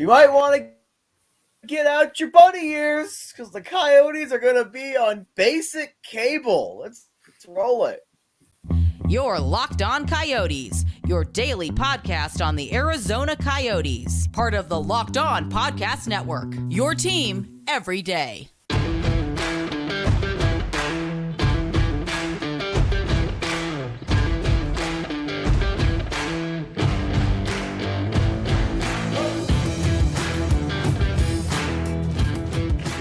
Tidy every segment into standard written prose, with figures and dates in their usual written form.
You might want to get out your bunny ears because the Coyotes are going to be on basic cable. Let's roll it. You're Locked On Coyotes, your daily podcast on the Arizona Coyotes, part of the Locked On Podcast Network, your team every day.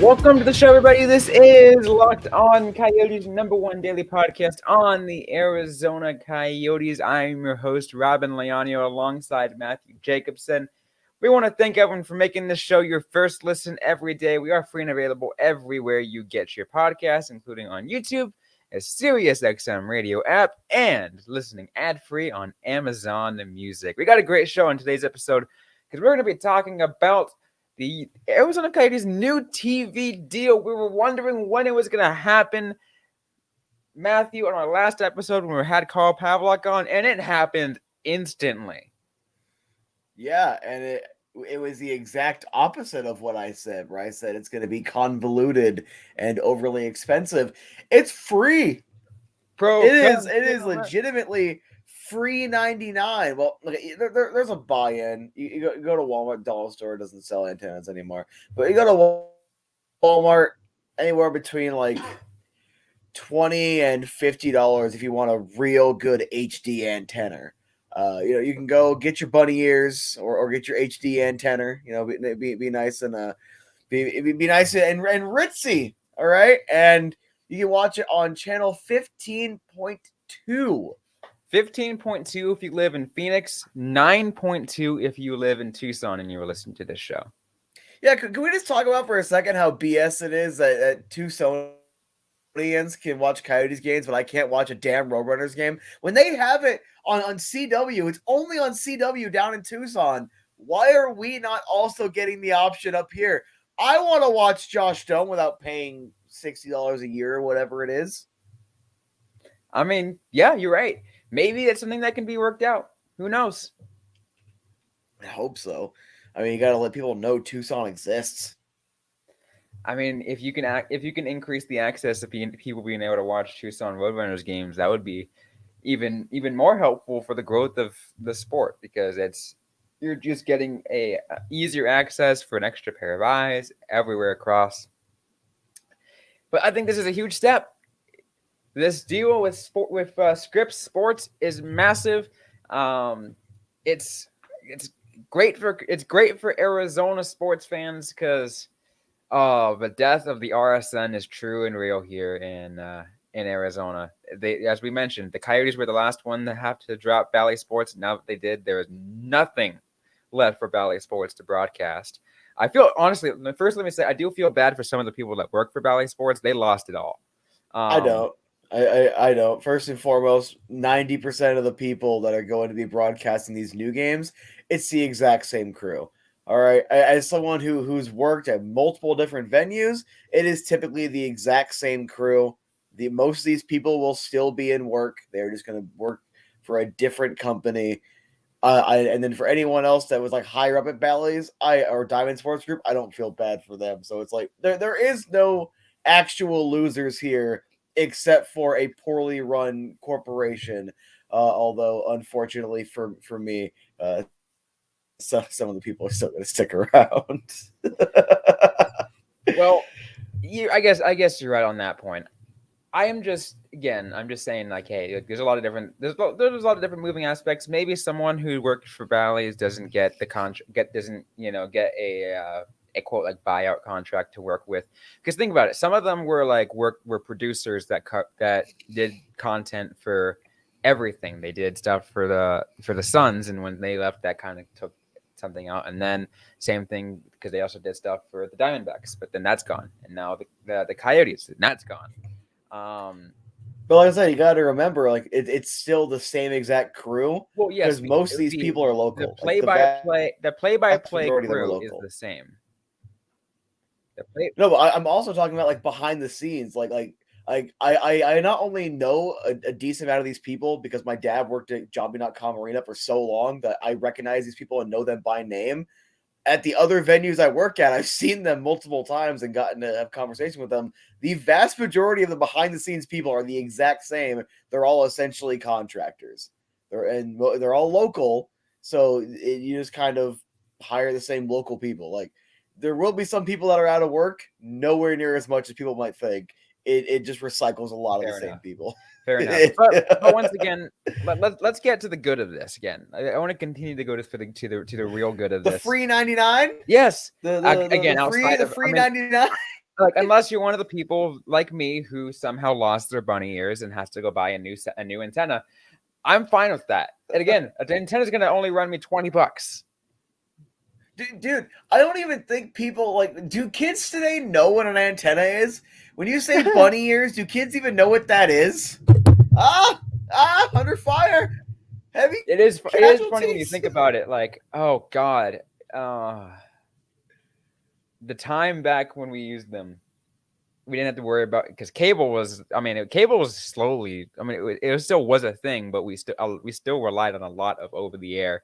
Welcome to the show, everybody. This is Locked On Coyotes, number one daily podcast on the Arizona Coyotes. I'm your host, Robyn Leonio, alongside Matthew Jacobson. We want to thank everyone for making this show your first listen every day. We are free and available everywhere you get your podcasts, including on YouTube, a Sirius XM radio app, and listening ad-free on Amazon Music. We got a great show on today's episode because we're going to be talking about the Arizona Coyotes' new TV deal. We were wondering when it was going to happen. Matthew, on our last episode when we had Carl Pavlock on, and it happened instantly. Yeah, and it was the exact opposite of what I said, where I said it's going to be convoluted and overly expensive. It's free. It is legitimately free $99. Well, look, there's a buy-in. You go to Walmart, dollar store doesn't sell antennas anymore, but you go to Walmart, anywhere between like $20 and $50 if you want a real good HD antenna. You can go get your bunny ears or get your HD antenna. Be nice and be nice and ritzy. All right, and you can watch it on channel 15.2. 15.2 if you live in Phoenix, 9.2 if you live in Tucson and you were listening to this show. Yeah, can we just talk about for a second how BS it is that Tucsonians can watch Coyotes games, but I can't watch a damn Roadrunners game? When they have it on CW, it's only on CW down in Tucson. Why are we not also getting the option up here? I want to watch Josh Doan without paying $60 a year or whatever it is. I mean, yeah, you're right. Maybe it's something that can be worked out. Who knows? I hope so. I mean, you got to let people know Tucson exists. I mean, if you can increase the access of people being able to watch Tucson Roadrunners games, that would be even more helpful for the growth of the sport, because you're just getting a easier access for an extra pair of eyes everywhere across. But I think this is a huge step. This deal with Scripps Sports is massive. It's great for Arizona sports fans because the death of the RSN is true and real here in Arizona. As we mentioned, the Coyotes were the last one to have to drop Bally Sports. Now that they did, there is nothing left for Bally Sports to broadcast. I feel, honestly, first let me say, I do feel bad for some of the people that work for Bally Sports. They lost it all. I don't. I don't. First and foremost, 90% of the people that are going to be broadcasting these new games, it's the exact same crew. All right. As someone who's worked at multiple different venues, it is typically the exact same crew. Most of these people will still be in work. They're just going to work for a different company. And then for anyone else that was like higher up at Bally's or Diamond Sports Group, I don't feel bad for them. So it's like there is no actual losers here, except for a poorly run corporation. Although, unfortunately for me, some of the people are still going to stick around. Well, I guess you're right on that point. I'm just saying, like, hey, there's a lot of different moving aspects. Maybe someone who worked for Bally's doesn't get the get a quote like buyout contract to work with, because think about it, some of them were producers that did content for everything. They did stuff for the Suns, and when they left, that kind of took something out. And then same thing, because they also did stuff for the Diamondbacks, but then that's gone, and now the Coyotes, and that's gone. But like I said, you got to remember, like it's still the same exact crew. Well, yes, because most of these people are local. The play-by-play crew is the same. No, but I'm also talking about like behind the scenes. I not only know a decent amount of these people because my dad worked at Jobbing.com Arena for so long that I recognize these people and know them by name. at the other venues I work at, I've seen them multiple times and gotten to have conversation with them. The vast majority of the behind the scenes people are the exact same. They're all essentially contractors. They're all local, so you just kind of hire the same local people. Like there will be some people that are out of work, nowhere near as much as people might think. It just recycles a lot of the same people. Fair enough. But once again, let's get to the good of this again. I want to continue to go to the real good of the this. free 99. Yes. Again, the free 99. Like unless you're one of the people like me who somehow lost their bunny ears and has to go buy a new antenna, I'm fine with that. And again, an antenna is going to only run me $20. Dude, I don't even think people do kids today know what an antenna is? When you say bunny ears, do kids even know what that is? Under fire. Heavy. It is funny when you think about it. Like, oh God, the time back when we used them, we didn't have to worry about because cable was. I mean, cable was slowly. I mean, it still was a thing, but we still relied on a lot of over the air.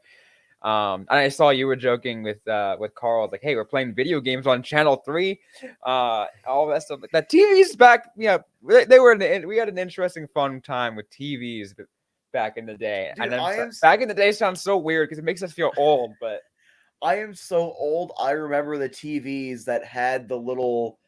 And I saw you were joking with Carl, like, hey, we're playing video games on Channel 3, all that stuff. Like that TVs back, yeah, they were. We had an interesting, fun time with TVs back in the day. Dude, back in the day sounds so weird because it makes us feel old, but I am so old. I remember the TVs that had the little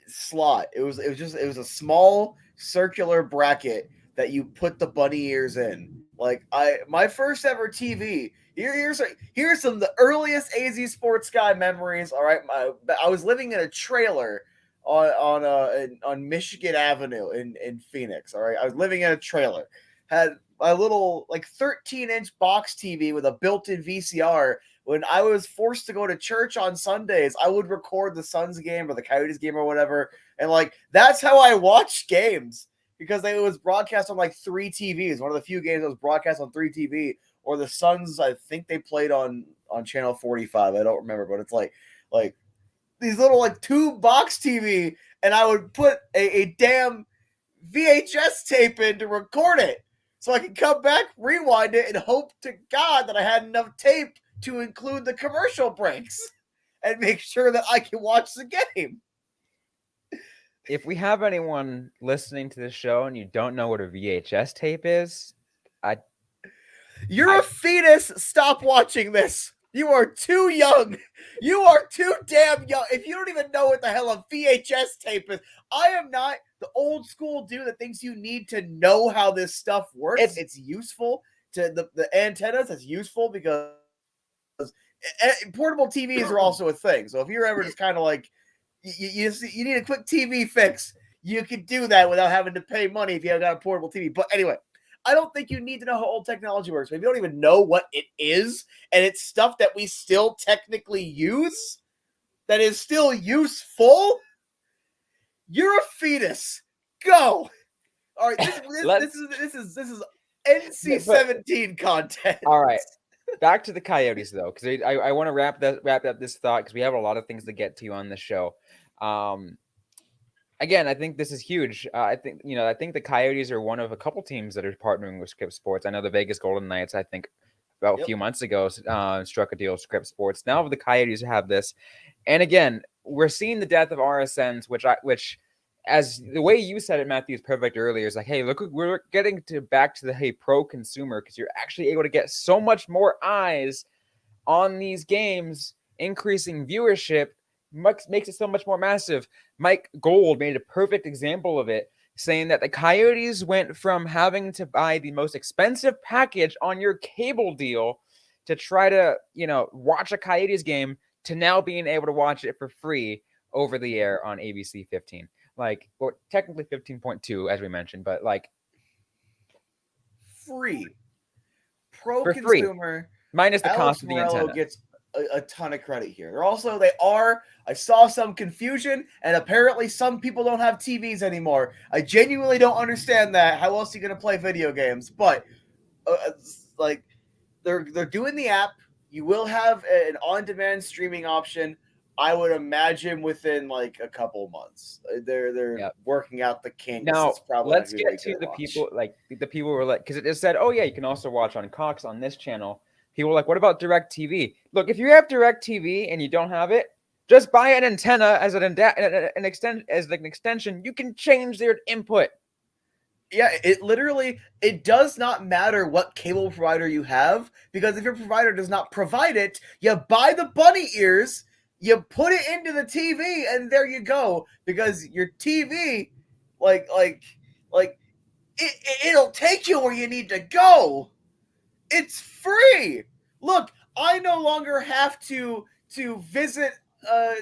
slot. It was a small circular bracket that you put the bunny ears in. Like my first ever TV. Here's some of the earliest AZ Sports Guy memories. All right, I was living in a trailer on Michigan Avenue in Phoenix. All right, I was living in a trailer. Had my little 13-inch box TV with a built-in VCR. When I was forced to go to church on Sundays, I would record the Suns game or the Coyotes game or whatever, and that's how I watched games. Because it was broadcast on 3 TVs. One of the few games that was broadcast on 3 TV. Or the Suns, I think they played on channel 45. I don't remember, but it's like these little 2 box TV, and I would put a damn VHS tape in to record it, so I could come back, rewind it, and hope to God that I had enough tape to include the commercial breaks and make sure that I can watch the game. If we have anyone listening to this show and you don't know what a VHS tape is, you're a fetus. Stop watching this. You are too young. You are too damn young. If you don't even know what the hell a VHS tape is, I am not the old school dude that thinks you need to know how this stuff works. It's useful to the antennas. It's useful because portable TVs are also a thing. So if you're ever just kind of you need a quick TV fix, you can do that without having to pay money if you have got a portable TV. But anyway, I don't think you need to know how old technology works. If you don't even know what it is, and it's stuff that we still technically use, that is still useful, you're a fetus. Go. All right, this is NC-17 content. All right. Back to the Coyotes, though, because I want to wrap up this thought because we have a lot of things to get to on the show. Again, I think this is huge. I think the Coyotes are one of a couple teams that are partnering with Scripps Sports. I know the Vegas Golden Knights, I think, about a few months ago, struck a deal with Scripps Sports. Now the Coyotes have this, and again, we're seeing the death of RSNs, which, as the way you said it, Matthew, is perfect earlier. Is like, hey, look, we're getting back to the pro consumer because you're actually able to get so much more eyes on these games, increasing viewership. Makes it so much more massive. Mike Gold made a perfect example of it, saying that the Coyotes went from having to buy the most expensive package on your cable deal to try to, watch a Coyotes game to now being able to watch it for free over the air on ABC 15. Technically 15.2, as we mentioned, but free. Pro for consumer. Free. Minus the Alex cost of the Morello antenna. Gets a ton of credit here. I saw some confusion, and apparently some people don't have TVs anymore. I genuinely don't understand that. How else are you going to play video games? But they're doing the app. You will have an on-demand streaming option. I would imagine within a couple months. They're working out the kinks. Now let's get to the people. The people were because it said, oh yeah, you can also watch on Cox on this channel. People are like, what about DirecTV? Look, if you have DirecTV and you don't have it, just buy an antenna as an extension. You can change their input. Yeah, it does not matter what cable provider you have, because if your provider does not provide it, you buy the bunny ears, you put it into the TV, and there you go. Because your TV, like it'll take you where you need to go. It's free. Look, I no longer have to visit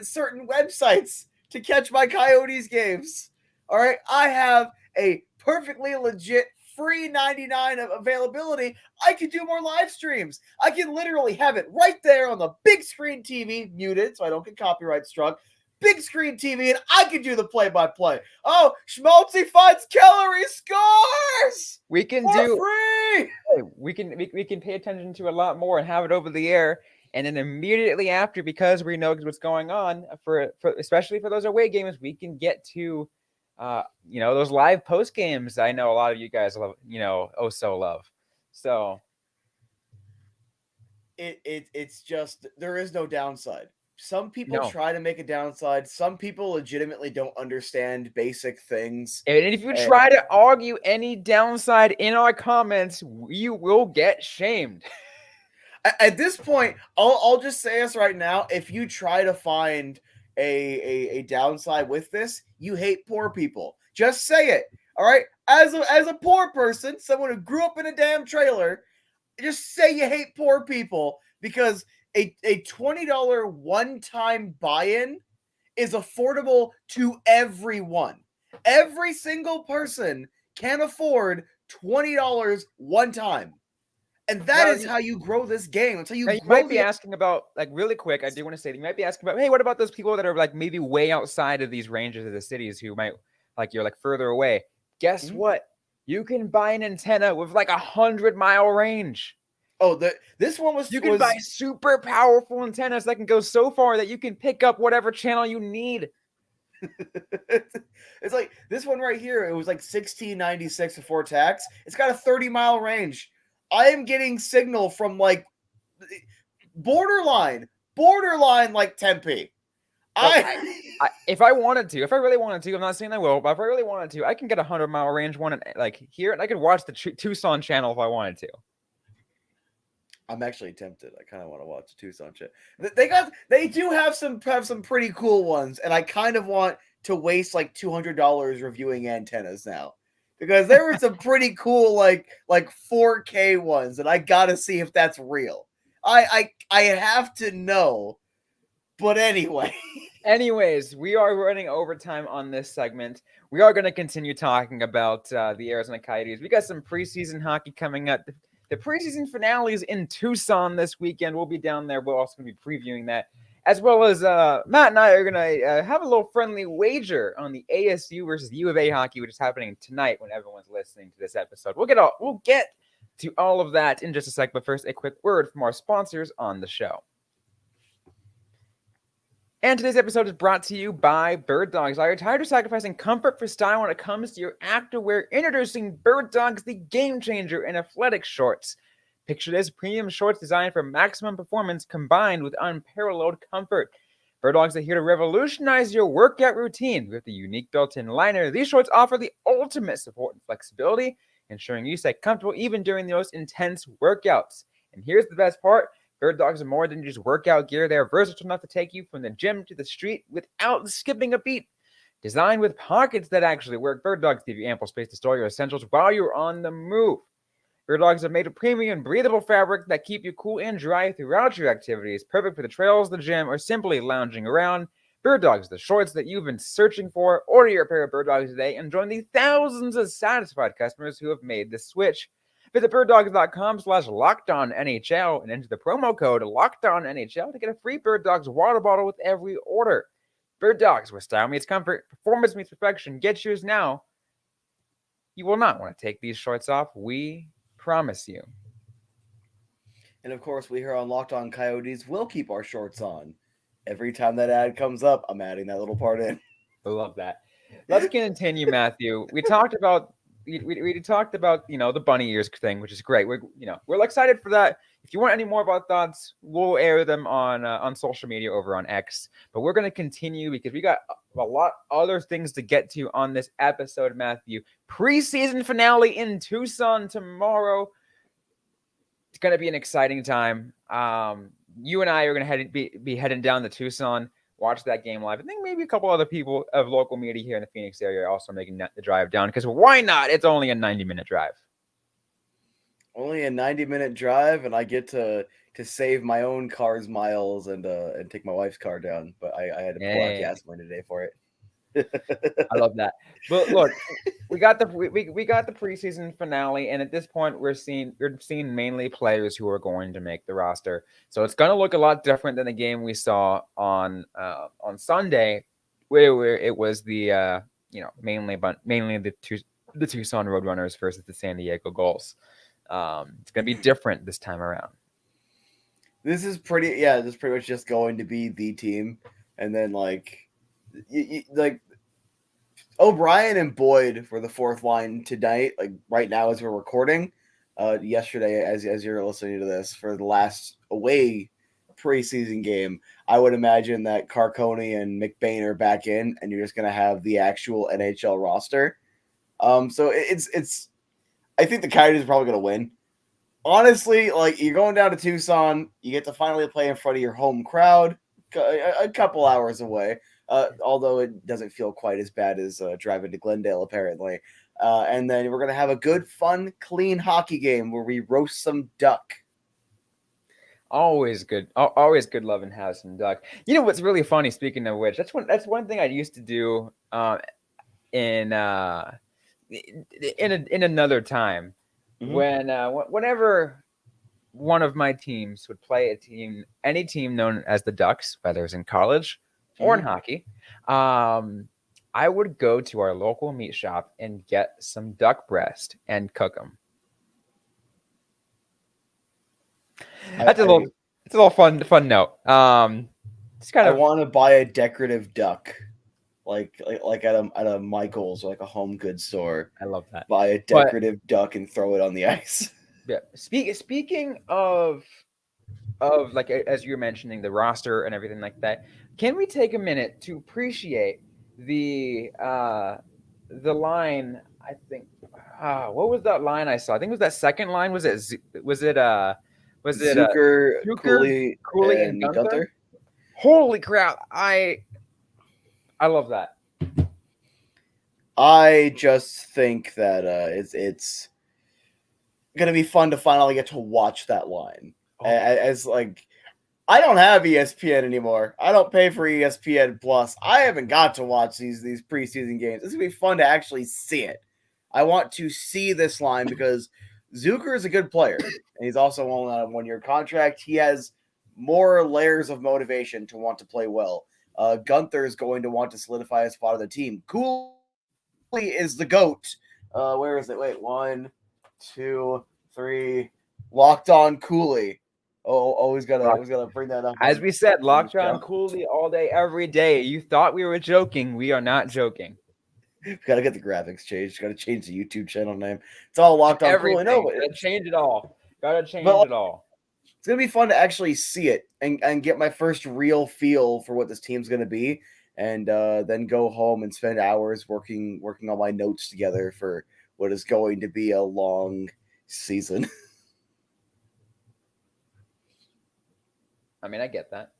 certain websites to catch my Coyotes games. All right, I have a perfectly legit free 99 of availability. I can do more live streams. I can literally have it right there on the big screen TV, muted so I don't get copyright struck. Big screen TV, and I can do the play-by-play. Oh, Schmaltzy finds Keller, he scores! We can for do free. We can pay attention to a lot more and have it over the air, and then immediately after, because we know what's going on, for especially for those away games, we can get to those live post games. I know a lot of you guys love, so love. So it's just, there is no downside. Some people try to make a downside. Some people legitimately don't understand basic things. And if you try to argue any downside in our comments, you will get shamed. At this point, I'll just say this right now. If you try to find a downside with this, you hate poor people. Just say it. All right? As a poor person, someone who grew up in a damn trailer, just say you hate poor people, because a $20 one-time buy-in is affordable to everyone. Every single person can afford $20 one time. And that is how you grow this game. That's how you might be asking about, like, really quick, I do want to say, you might be asking about, hey, what about those people that are like maybe way outside of these ranges of the cities who might, like, you're like further away. Guess what? You can buy an antenna with like 100-mile range. Oh, this one was... You can buy super powerful antennas that can go so far that you can pick up whatever channel you need. It's like this one right here. It was like $16.96 before tax. It's got a 30-mile range. I am getting signal from like borderline like Tempe. If I wanted to, if I really wanted to, I'm not saying I will, but if I really wanted to, I can get a 100-mile range one like here, and I could watch the Tucson channel if I wanted to. I'm actually tempted. I kind of want to watch Tucson shit. They do have some pretty cool ones, and I kind of want to waste like $200 reviewing antennas now, because there were some pretty cool like 4K ones, and I gotta see if that's real. I have to know. But anyway. Anyways, we are running overtime on this segment. We are going to continue talking about the Arizona Coyotes. We got some preseason hockey coming up. The preseason finale is in Tucson this weekend. We'll be down there. We're also going to be previewing that, as well as Matt and I are going to have a little friendly wager on the ASU versus U of A hockey, which is happening tonight when everyone's listening to this episode. We'll get to all of that in just a sec, but first, a quick word from our sponsors on the show. And today's episode is brought to you by Bird Dogs. Are you tired of sacrificing comfort for style when it comes to your activewear? Introducing Bird Dogs, the game changer in athletic shorts. Picture this: premium shorts designed for maximum performance combined with unparalleled comfort. Bird Dogs are here to revolutionize your workout routine. With the unique built-in liner, these shorts offer the ultimate support and flexibility, ensuring you stay comfortable even during the most intense workouts. And here's the best part: Bird Dogs are more than just workout gear. They are versatile enough to take you from the gym to the street without skipping a beat. Designed with pockets that actually work, Bird Dogs give you ample space to store your essentials while you're on the move. Bird Dogs are made of premium, breathable fabric that keep you cool and dry throughout your activities. Perfect for the trails, the gym, or simply lounging around. Bird Dogs, the shorts that you've been searching for. Order your pair of Bird Dogs today and join the thousands of satisfied customers who have made the switch. Visit birddogs.com/LockedOnNHL and enter the promo code LockedOnNHL to get a free Bird Dogs water bottle with every order. Bird Dogs, where style meets comfort, performance meets perfection. Get yours now. You will not want to take these shorts off. We promise you. And of course, we here on Locked On Coyotes will keep our shorts on. Every time that ad comes up, I'm adding that little part in. I love that. Let's continue, Matthew. We talked about we talked about the bunny ears thing, which is great. We're excited for that. If you want any more of our thoughts, we'll air them on social media over on X. But we're gonna continue because we got a lot other things to get to on this episode, Matthew. Preseason finale in Tucson tomorrow. It's gonna be an exciting time. You and I are gonna be heading down to Tucson, watch that game live. I think maybe a couple other people of local media here in the Phoenix area are also making the drive down because why not? It's only a 90-minute drive. Only a 90-minute drive, and I get to save my own car's miles and take my wife's car down. But I had to pull out gas money today for it. I love that. But look, we got the preseason finale, and at this point, we're seeing mainly players who are going to make the roster. So it's going to look a lot different than the game we saw on Sunday, where it was the mainly the Tucson Roadrunners versus the San Diego Gulls. It's going to be different this time around. This is pretty much just going to be the team, and then like O'Brien and Boyd for the fourth line tonight, like right now as we're recording. Yesterday, as you're listening to this, for the last away preseason game, I would imagine that Carcone and McBain are back in, and you're just going to have the actual NHL roster. So it's. I think the Coyotes are probably going to win. Honestly, like you're going down to Tucson, you get to finally play in front of your home crowd, a couple hours away. Although it doesn't feel quite as bad as driving to Glendale, apparently. And then we're going to have a good, fun, clean hockey game where we roast some duck. Always good loving have some duck. You know what's really funny, speaking of which, that's one thing I used to do in another time. Mm-hmm. Whenever one of my teams would play any team known as the Ducks, whether it's in college or in hockey, I would go to our local meat shop and get some duck breast and cook them. It's a little fun note. I want to buy a decorative duck, like at a Michael's or like a home goods store. I love that. Buy a decorative duck and throw it on the ice. Yeah. Speaking of like as you're mentioning the roster and everything like that, can we take a minute to appreciate the line? I think what was that line I saw? I think it was that second line. Was it Zucker, Cooley, and Gunther? Holy crap! I love that. I just think that it's gonna be fun to finally get to watch that line. As like, I don't have ESPN anymore. I don't pay for ESPN Plus. I haven't got to watch these preseason games. It's gonna be fun to actually see it. I want to see this line because Zucker is a good player, and he's also only on a 1-year contract. He has more layers of motivation to want to play well. Gunther is going to want to solidify his spot on the team. Cooley is the GOAT. Where is it? Wait, 1, 2, 3. Locked on Cooley. Always gotta bring that up. As we said, locked on Cooley all day, every day. You thought we were joking. We are not joking. Gotta get the graphics changed. Gotta change the YouTube channel name. It's all locked on Cooley. No, gotta change it all. It's gonna be fun to actually see it and get my first real feel for what this team's gonna be, and then go home and spend hours working all my notes together for what is going to be a long season. I mean, I get that.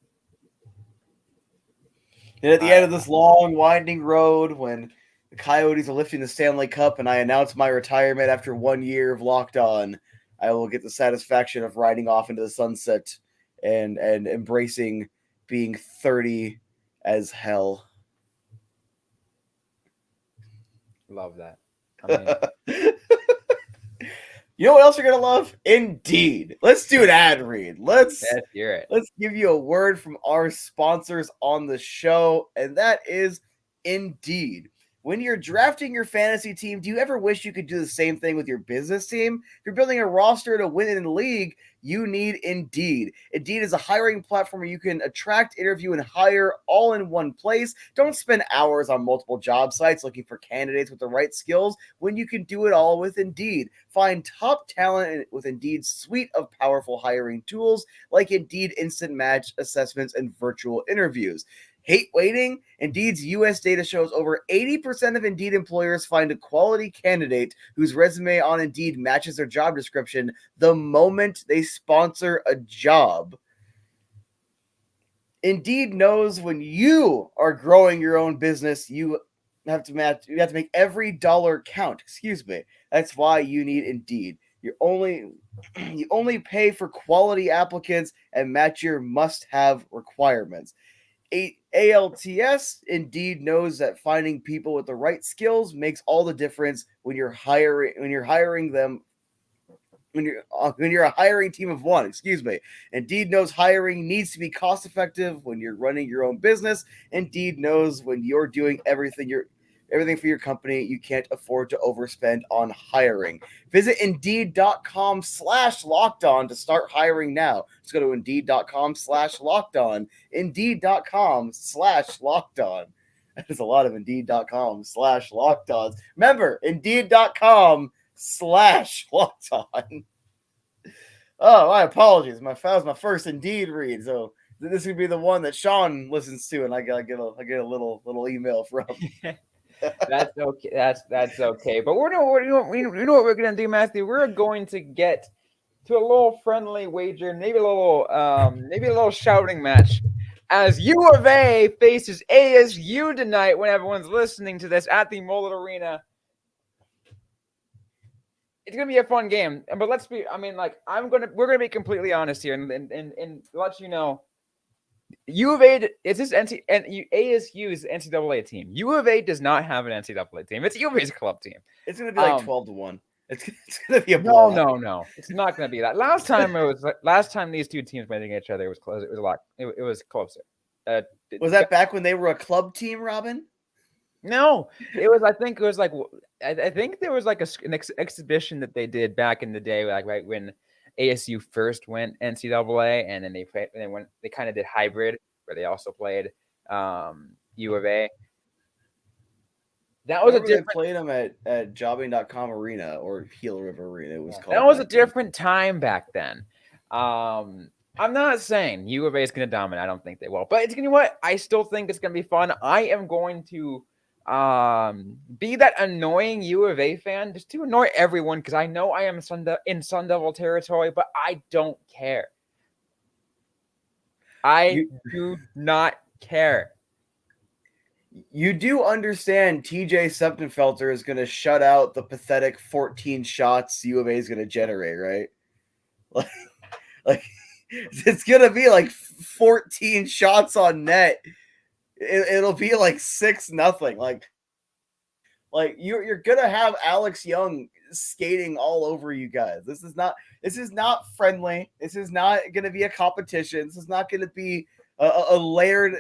And at the end of this long, winding road, when the Coyotes are lifting the Stanley Cup and I announce my retirement after 1 year of Locked On, I will get the satisfaction of riding off into the sunset and embracing being 30 as hell. Love that. I mean... You know what else you're going to love? Indeed. Let's do an ad read. Let's hear it. Let's give you a word from our sponsors on the show, and that is Indeed. When you're drafting your fantasy team, do you ever wish you could do the same thing with your business team? If you're building a roster to win in the league, you need Indeed. Indeed is a hiring platform where you can attract, interview, and hire all in one place. Don't spend hours on multiple job sites looking for candidates with the right skills when you can do it all with Indeed. Find top talent with Indeed's suite of powerful hiring tools like Indeed Instant Match assessments and virtual interviews. Hate waiting? Indeed's US data shows over 80% of Indeed employers find a quality candidate whose resume on Indeed matches their job description the moment they sponsor a job. Indeed knows when you are growing your own business, you have to make every dollar count. Excuse me. That's why you need Indeed. You only pay for quality applicants and match your must-have requirements. ALTS Indeed knows that finding people with the right skills makes all the difference when you're hiring them when you're a hiring team of one. Excuse me. Indeed knows hiring needs to be cost effective when you're running your own business. Indeed knows when you're doing everything for your company, you can't afford to overspend on hiring. Visit Indeed.com/lockedon to start hiring now. Just go to Indeed.com/lockedon. Indeed.com/lockedon. That is a lot of Indeed.com/lockedons. Remember, Indeed.com/lockedon. Oh, my apologies. That was my first Indeed read, so this would be the one that Sean listens to, and I get a little email from. That's okay. That's okay. But you know what we're gonna do, Matthew? We're going to get to a little friendly wager, maybe a little shouting match, as U of A faces ASU tonight. When everyone's listening to this at the Mullet Arena, it's gonna be a fun game. But we're gonna be completely honest here and let you know. U of A is this ASU's NCAA team. U of A does not have an NCAA team. It's U of A's club team. It's gonna be like 12-1. It's gonna be a blowout. No. It's not gonna be that. Last time these two teams played against each other, it was close. It was a lot. It was closer. Was that back when they were a club team, Robyn? No, it was. I think there was like an exhibition that they did back in the day, like right when ASU first went NCAA, and then they kind of did hybrid where they also played U of A. That was a different. They played them at Jobbing.com Arena or Heel River Arena. It was called. That was a different time back then. I'm not saying U of A is going to dominate. I don't think they will, but it's gonna be what I still think it's going to be fun. I am going to be that annoying U of A fan just to annoy everyone because I know I am in Sun Devil territory, but I don't care. I do not care. You do understand TJ Septenfelter is going to shut out the pathetic 14 shots U of A is going to generate, right? Like it's going to be like 14 shots on net. It'll be like 6-0. Like you're gonna have Alex Young skating all over you guys. This is not friendly. This is not gonna be a competition. This is not gonna be a layered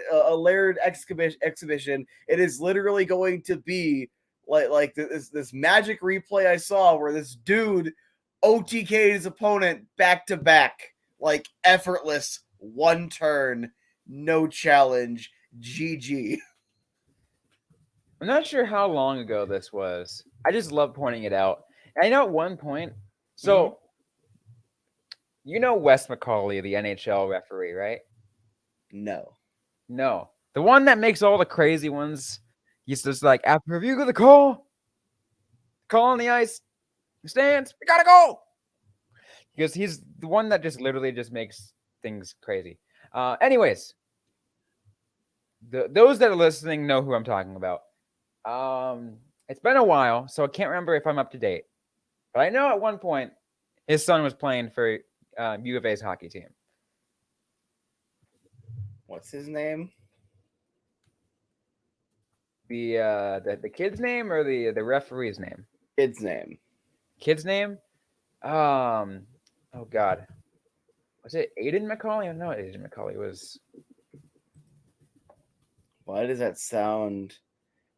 exhibition. It is literally going to be like this magic replay I saw where this dude OTK'd his opponent back to back, like effortless, one turn, no challenge. GG. I'm not sure how long ago this was. I just love pointing it out. I know at one point, you know Wes McCauley, the NHL referee, right? No. The one that makes all the crazy ones. He's just like, after review of the call on the ice, stands, we gotta go. Because he's the one that just literally just makes things crazy. Anyways. Those that are listening know who I'm talking about. It's been a while, so I can't remember if I'm up to date. But I know at one point his son was playing for U of A's hockey team. What's his name? The kid's name or the referee's name? Kid's name. Kid's name? Oh God. Was it Aiden McCauley? No, Aiden McCauley was. Why does that sound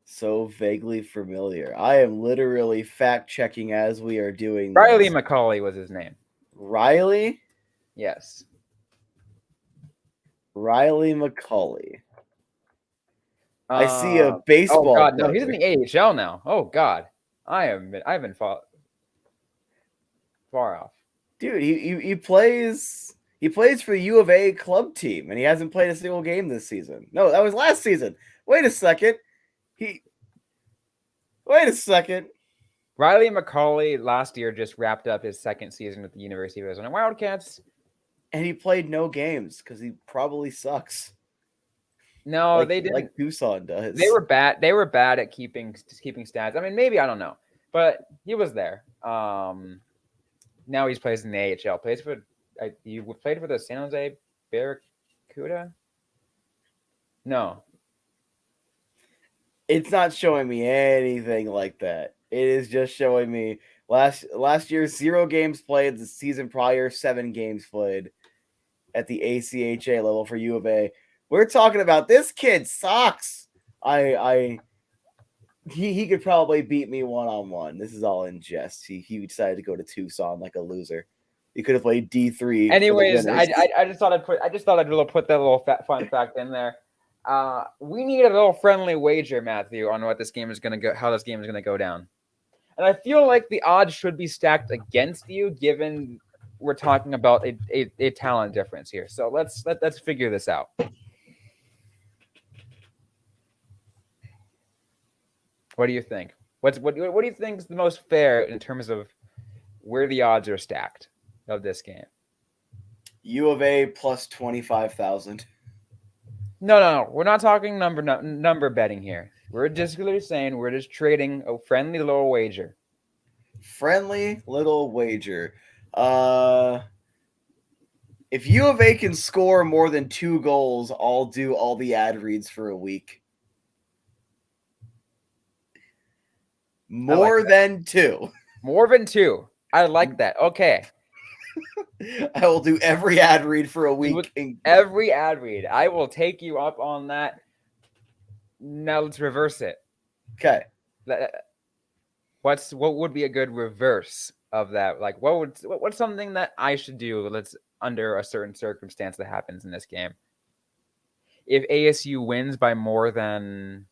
so vaguely familiar? I am literally fact checking as we are doing this. Riley McCauley was his name. Riley? Yes. Riley McCauley. I see a Oh baseball God, no, player. he's in the AHL now. Oh God, I've been far off. Dude, he plays for the U of A club team, and he hasn't played a single game this season. No, that was last season. Wait a second. Wait a second. Riley McCauley last year just wrapped up his second season with the University of Arizona Wildcats. And he played no games because he probably sucks. No, they didn't. Like Tucson does. They were bad. They were bad at keeping stats. I mean, maybe, I don't know, but he was there. Now he plays in the AHL. He played for the San Jose Barracuda. No, it's not showing me anything like that. It is just showing me last year 0 games played. The season prior 7 games played at the ACHA level for U of A. We're talking about this kid sucks. He could probably beat me one-on-one. This is all in jest. He decided to go to Tucson like a loser. He could have played D3. Anyways, I just thought I'd put that little fun fact in there. We need a little friendly wager, Matthew, on what this game is going to go, how this game is going to go down. And I feel like the odds should be stacked against you, given we're talking about a talent difference here. So let's figure this out. What do you think? What do you think is the most fair in terms of where the odds are stacked of this game? U of A plus 25,000. No. We're not talking number betting here. We're just saying we're just trading a friendly little wager. Friendly little wager. If U of A can score more than 2 goals, I'll do all the ad reads for a week. More than 2. More than 2. I like that. Okay. I will do every ad read for a week. Every ad read. I will take you up on that. Now let's reverse it. Okay. What would be a good reverse of that? Like what's something that I should do under a certain circumstance that happens in this game? If ASU wins by more than...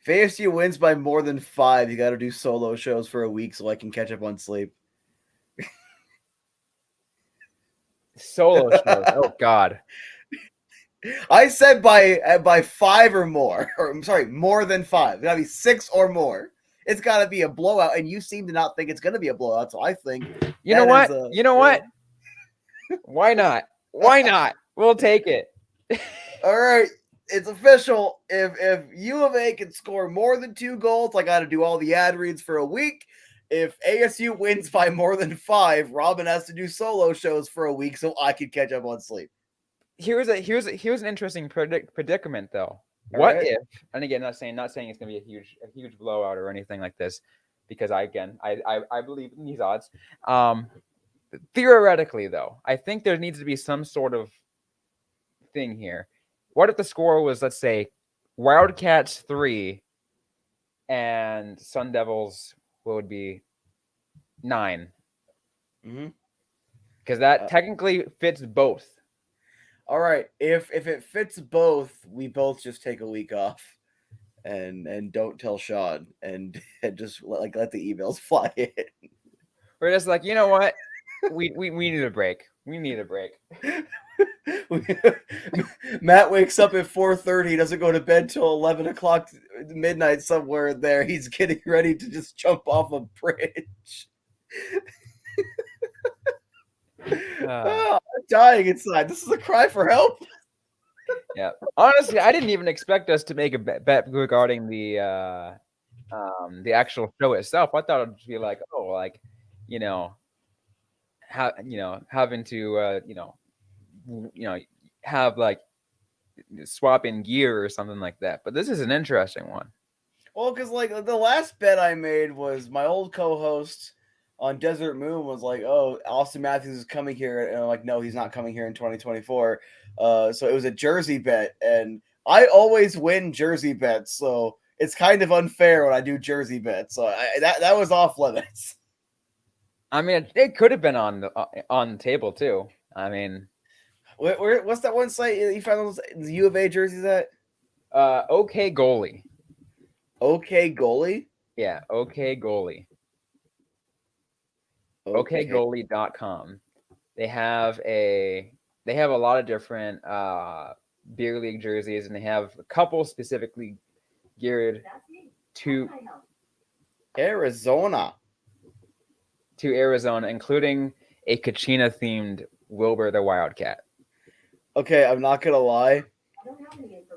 If ASU wins by more than 5, you got to do solo shows for a week so I can catch up on sleep. Solo shows. Oh God. I said by 5 or more, or I'm sorry, more than 5. It's got to be 6 or more. It's got to be a blowout, and you seem to not think it's going to be a blowout. So I think you know what? Why not? Why not? We'll take it. All right, it's official. If U of A can score more than 2 goals, I got to do all the ad reads for a week. If ASU wins by more than 5, Robyn has to do solo shows for a week so I can catch up on sleep. Here's an interesting predicament though. What if? And again, not saying it's going to be a huge blowout or anything like this, because I believe in these odds. Theoretically, though, I think there needs to be some sort of thing here. What if the score was, let's say, Wildcats 3 and Sun Devils would be 9? Mm-hmm. Because that technically fits both. All right. If it fits both, we both just take a week off and don't tell Sean and just let the emails fly in. We're just like, you know what? We need a break. We need a break. Matt wakes up at 4:30. He doesn't go to bed till 11 o'clock midnight somewhere there. He's getting ready to just jump off a bridge. I'm dying inside. This is a cry for help. Yeah. Honestly, I didn't even expect us to make a bet regarding the actual show itself. I thought it'd be like, having to have like swap in gear or something like that. But this is an interesting one. Well, because like the last bet I made was my old co-host on Desert Moon was like, oh, Austin Matthews is coming here. And I'm like, no, he's not coming here in 2024. So it was a jersey bet. And I always win jersey bets. So it's kind of unfair when I do jersey bets. So that was off limits. I mean, it could have been on the table too. I mean, what's that one site you found those U of A jerseys at? OK Goalie. OK Goalie? Yeah, OK Goalie. Okay. OKGoalie.com. They have a lot of different beer league jerseys, and they have a couple specifically geared to Arizona, including a Kachina themed Wilbur the Wildcat. Okay, I'm not gonna lie.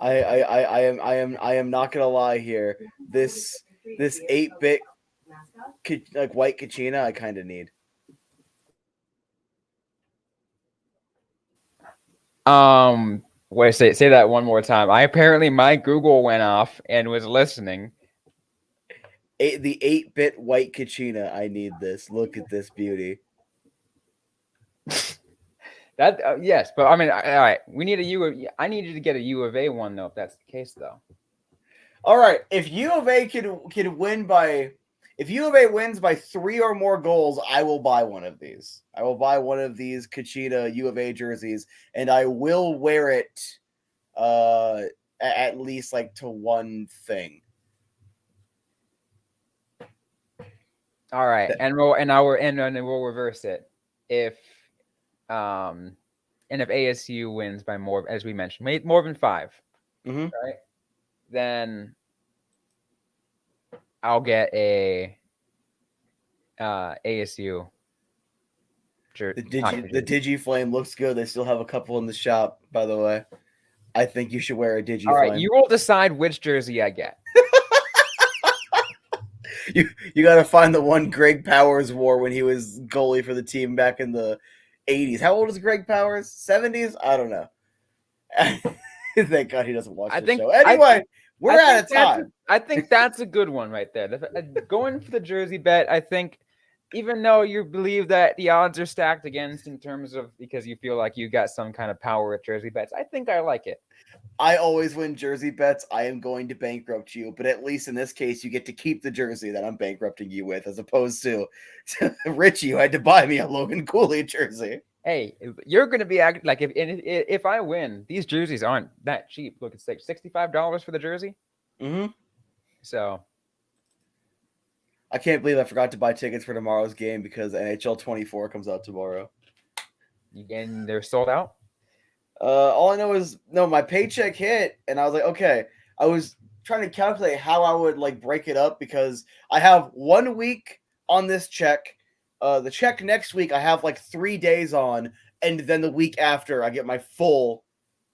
I am not gonna lie here. This 8-bit like white Kachina I kind of need. Wait, say that one more time. My Google went off and was listening. The 8-bit white Kachina. I need this. Look at this beauty. That yes, but I mean, all right. We need I need you to get a U of A one though, if that's the case though. All right, if U of A can win by, if U of A wins by 3 or more goals, I will buy one of these. I will buy one of these Kachina U of A jerseys, and I will wear it, at least like to one thing. All right, and we'll reverse it if ASU wins by more, as we mentioned, more than 5, right? Then I'll get a ASU. The Digiflame looks good. They still have a couple in the shop, by the way. I think you should wear a Digiflame. All right, you will decide which jersey I get. You got to find the one Greg Powers wore when he was goalie for the team back in the 80s. How old is Greg Powers? 70s? I don't know. Thank God he doesn't watch the show. Anyway, we're out of time. I think that's a good one right there. Going for the jersey bet, I think, even though you believe that the odds are stacked against in terms of because you feel like you got some kind of power with jersey bets, I think I like it. I always win jersey bets. I am going to bankrupt you, but at least in this case, you get to keep the jersey that I'm bankrupting you with, as opposed to Richie, who had to buy me a Logan Cooley jersey. Hey, you're going to be acting like if I win, these jerseys aren't that cheap. Look, it's like $65 for the jersey. Mm-hmm. So I can't believe I forgot to buy tickets for tomorrow's game because NHL 24 comes out tomorrow. And they're sold out? All I know is my paycheck hit, and I was like, okay. I was trying to calculate how I would like break it up because I have 1 week on this check. The check next week I have like 3 days on, and then the week after I get my full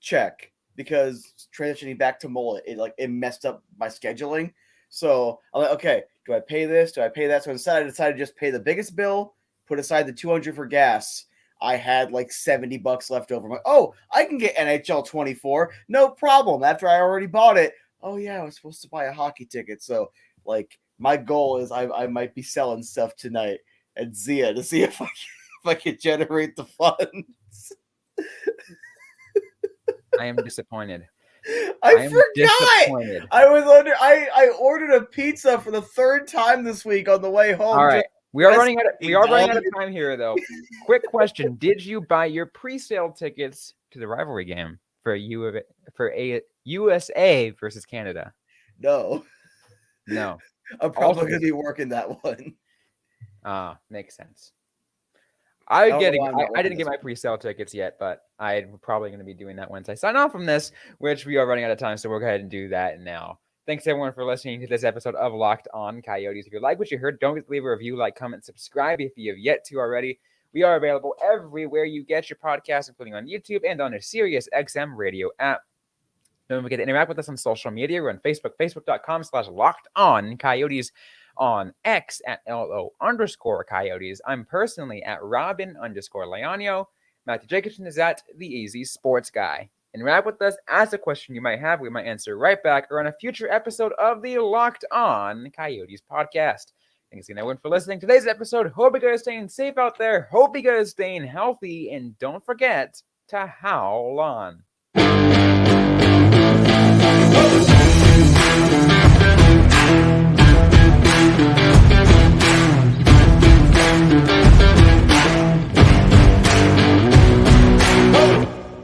check because transitioning back to mullet, it messed up my scheduling. So I'm like, okay, do I pay this? Do I pay that? So instead I decided to just pay the biggest bill, put aside the $200 for gas. I had like $70 left over. I'm like, oh, I can get NHL 24. No problem. After I already bought it. Oh yeah, I was supposed to buy a hockey ticket. So like my goal is I might be selling stuff tonight at Zia to see if I can generate the funds. I am disappointed. I forgot. I ordered a pizza for the 3rd time this week on the way home. All right. We are running out of time here, though. Quick question: did you buy your pre-sale tickets to the rivalry game for USA versus Canada? No. I'm probably going to be working that one. Makes sense. I didn't get my pre-sale tickets yet, but I'm probably going to be doing that once I sign off from this, which we are running out of time, so we'll go ahead and do that now. Thanks, everyone, for listening to this episode of Locked On Coyotes. If you like what you heard, don't forget to leave a review, like, comment, subscribe if you have yet to already. We are available everywhere you get your podcasts, including on YouTube and on a Sirius XM radio app. Don't forget to interact with us on social media. We're on Facebook, facebook.com/LockedOnCoyotes, on X at @LO_Coyotes. I'm personally at Robyn_Leonio. Matthew Jacobson is at The Easy Sports Guy. Interact with us, ask a question you might have. We might answer right back or on a future episode of the Locked On Coyotes podcast. Thanks again, everyone, for listening to today's episode. Hope you guys are staying safe out there. Hope you guys are staying healthy. And don't forget to howl on.